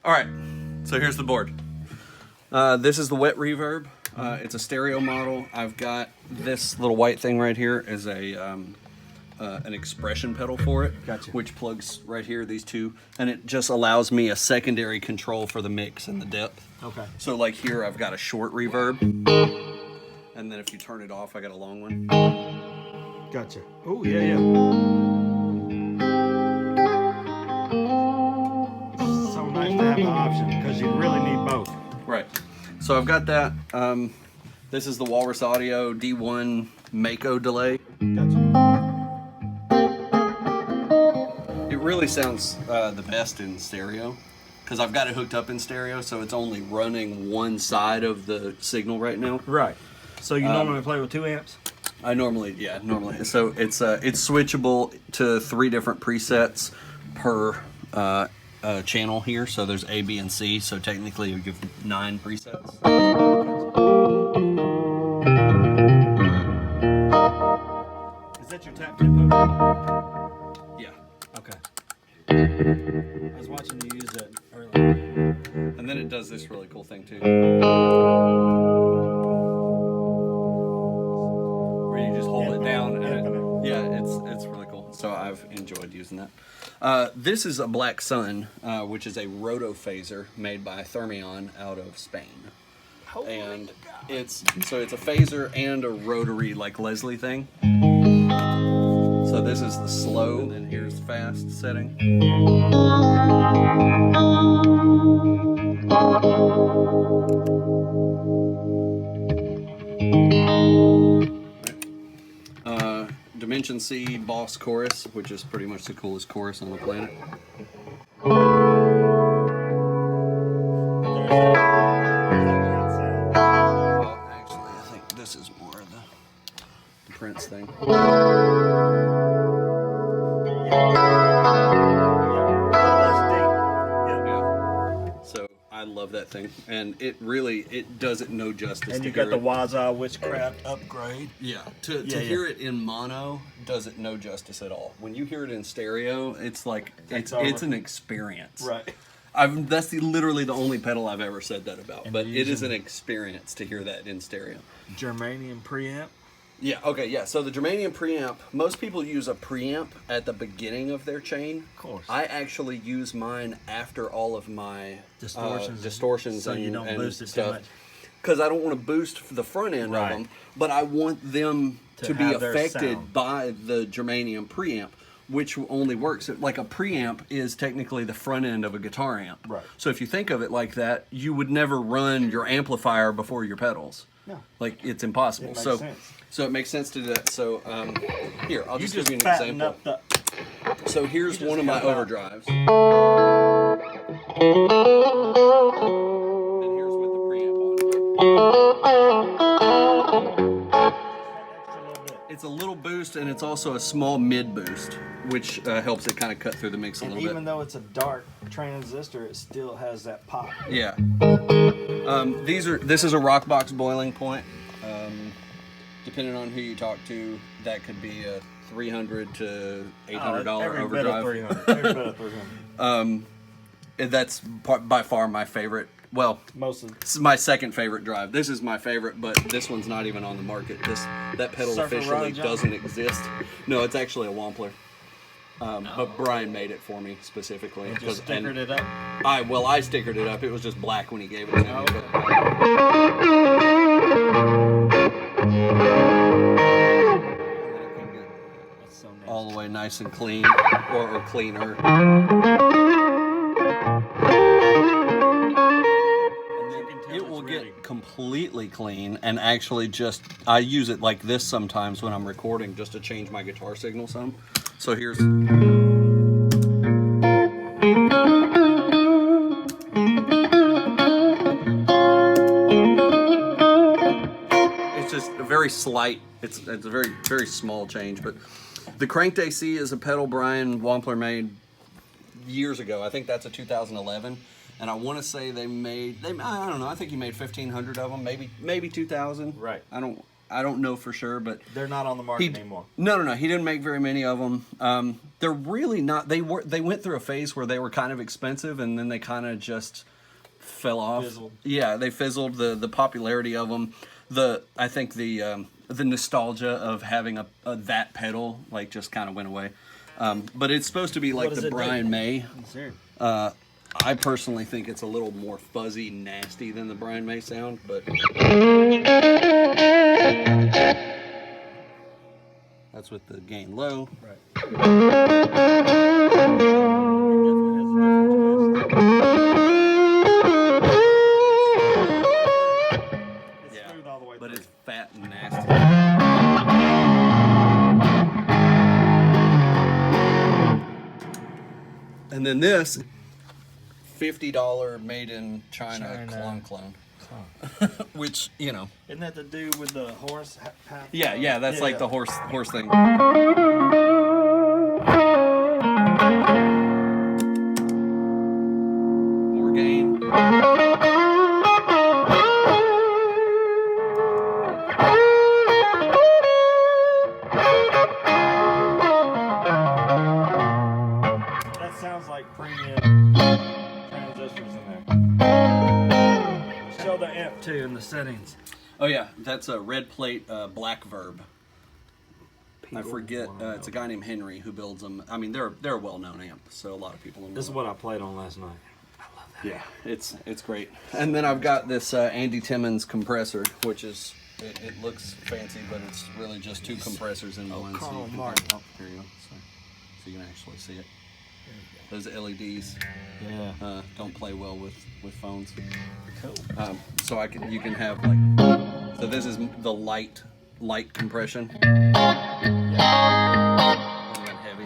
All right, so here's the board. This is the wet reverb. It's a stereo model. I've got this little white thing right here is an expression pedal for it, Gotcha. which plugs right here, these two, and it just allows me a secondary control for the mix and the depth. Okay. So like here, I've got a short reverb, and then if you turn it off, I got a long one. Gotcha. Oh, yeah. So nice to have the option because you really need both. Right. So I've got that. This is the Walrus Audio D1 Mako delay. Gotcha. It really sounds the best in stereo because I've got it hooked up in stereo, so it's only running one side of the signal right now. Right. So you normally play with 2 amps? I normally. So it's switchable to 3 different presets per channel here. So there's A, B, and C. So technically you give 9 presets. Is that your tap tempo? Yeah. Okay. I was watching you use that earlier. And then it does this really cool thing too. Where you just hold it down and it's really cool. So I've enjoyed using that. This is a Black Sun, which is a rotophaser made by Thermion out of Spain. And it's a phaser and a rotary like Leslie thing. So this is the slow, and then here's fast setting. Dimension C Boss Chorus, which is pretty much the coolest chorus on the planet. Well, actually, I think this is more of the Prince thing. So I love that thing, and it does it no justice. And you got the Waza Witchcraft upgrade. Yeah, to hear it in mono does it no justice at all. When you hear it in stereo, it's like it's an experience. Right. That's literally the only pedal I've ever said that about. But it is an experience to hear that in stereo. Germanium preamp. Yeah, okay, yeah. So the Germanium preamp, most people use a preamp at the beginning of their chain. Of course. I actually use mine after all of my distortions so and, you don't and boost it stuff. too much. Because I don't want to boost the front end of them, but I want them to be have their affected sound. by the Germanium preamp, which only works. Like a preamp is technically the front end of a guitar amp. Right. So if you think of it like that, you would never run your amplifier before your pedals. No. Like, it's impossible. It makes sense. So it makes sense to do that. So here, I'll just give you an fatten example. up the. So here's one of my overdrives. And here's with the preamp on it. It's a little boost, and it's also a small mid boost, which helps it kind of cut through the mix a little bit. Even though it's a dark transistor, it still has that pop. Yeah. This is a rock box boiling point. Depending on who you talk to, that could be a $300 to $800 overdrive. Every bit of 300. That's by far my favorite. Well, this is my second favorite drive. This is my favorite, but this one's not even on the market. That pedal Surfer officially Rod John? doesn't exist. No, it's actually a Wampler. But Brian made it for me specifically. You just stickered it up? I stickered it up. It was just black when he gave it to me. Okay. That's so nice. All the way nice and clean, or cleaner. It will get completely clean, and actually I use it like this sometimes when I'm recording just to change my guitar signal some. So here's... It's just a very slight, it's a very, very small change, but the Cranked AC is a pedal Brian Wampler made years ago. I think that's a 2011. And I want to say I don't know, I think he made 1,500 of them, maybe 2,000. Right. I don't I don't know for sure, but They're not on the market anymore. No. He didn't make very many of them. They're really not. They went through a phase where they were kind of expensive, and then they kind of just fell off. Fizzled. Yeah, they fizzled. The popularity of them. I think the nostalgia of having a that pedal like just kind of went away. But it's supposed to be like the Brian May. I personally think it's a little more fuzzy, nasty than the Brian May sound, but that's with the gain low. Right. It definitely has a different twist. It's smooth all the way But through. it's fat and nasty. And then this $50 made in China clone. Which, you know. Isn't that the dude with the horse path? Yeah, that's like the horse thing. More gain. That sounds like premium transistors in there. Show the amp too in the settings. Oh yeah, that's a red plate black verb. I forget. It's a guy named Henry who builds them. I mean, they're a well-known amp, so a lot of people know. This is what I played on last night. I love that. Yeah, it's great. And then I've got this Andy Timmons compressor, which is it looks fancy, but it's really just two compressors in one. Carl So you Martin. can, here you go. So you can actually see it. Those LEDs don't play well with phones. Cool. So you can have like, so this is the light compression. And then heavy.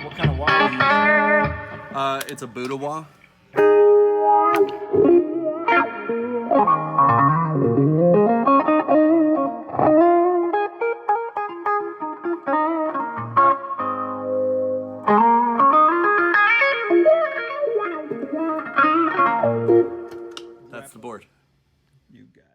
What kind of wire? It's a Buddha wah. That's the board. You got it.